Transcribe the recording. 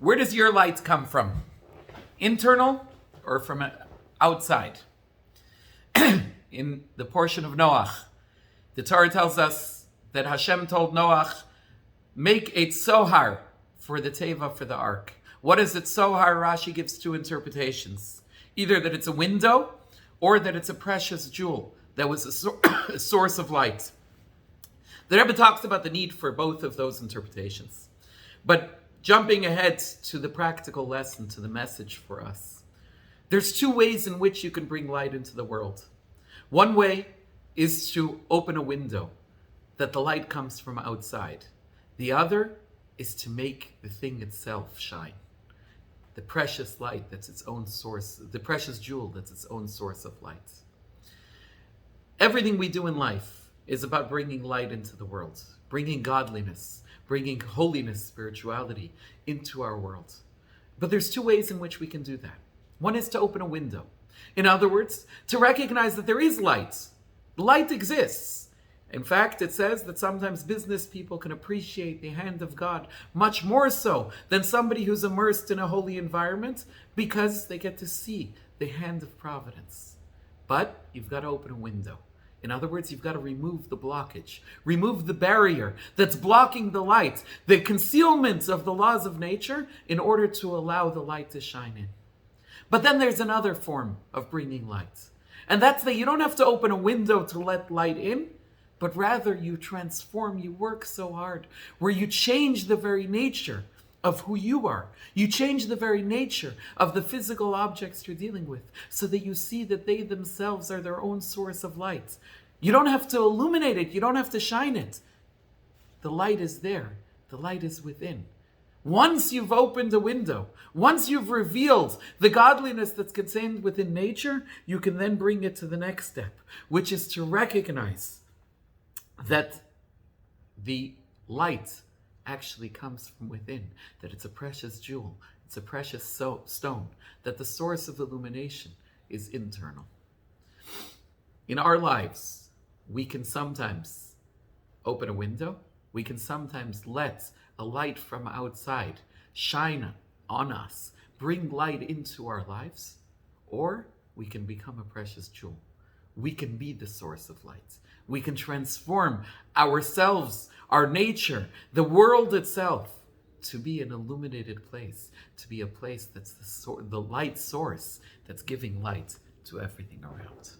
Where does your light come from? Internal or from outside? In the portion of Noach, the Torah tells us that Hashem told Noach, make a tzohar for the teva, for the ark. What is it tzohar? Rashi gives two interpretations. Either that it's a window or that it's a precious jewel that was a source of light. The Rebbe talks about the need for both of those interpretations. But jumping ahead to the practical lesson, to the message for us, there's two ways in which you can bring light into the world. One way is to open a window, that the light comes from outside. The other is to make the thing itself shine. The precious light that's its own source, the precious jewel that's its own source of light. Everything we do in life is about bringing light into the world, bringing godliness, bringing holiness, spirituality into our world. But there's two ways in which we can do that. One is to open a window. In other words, to recognize that there is light. Light exists. In fact, it says that sometimes business people can appreciate the hand of God much more so than somebody who's immersed in a holy environment, because they get to see the hand of providence. But you've got to open a window. In other words, you've got to remove the blockage, remove the barrier that's blocking the light, the concealment of the laws of nature, in order to allow the light to shine in. But then there's another form of bringing light. And that's that you don't have to open a window to let light in, but rather you transform, you work so hard, where you change the very nature of who you are. You change the very nature of the physical objects you're dealing with, so that you see that they themselves are their own source of light. You don't have to illuminate it. You don't have to shine it. The light is there. The light is within. Once you've opened a window, once you've revealed the godliness that's contained within nature, you can then bring it to the next step, which is to recognize that the light actually comes from within, that it's a precious jewel, it's a precious stone, that the source of illumination is internal. In our lives, we can sometimes open a window, we can sometimes let a light from outside shine on us, bring light into our lives, or we can become a precious jewel. We can be the source of light. We can transform ourselves, our nature, the world itself, to be an illuminated place, to be a place that's the light source that's giving light to everything around.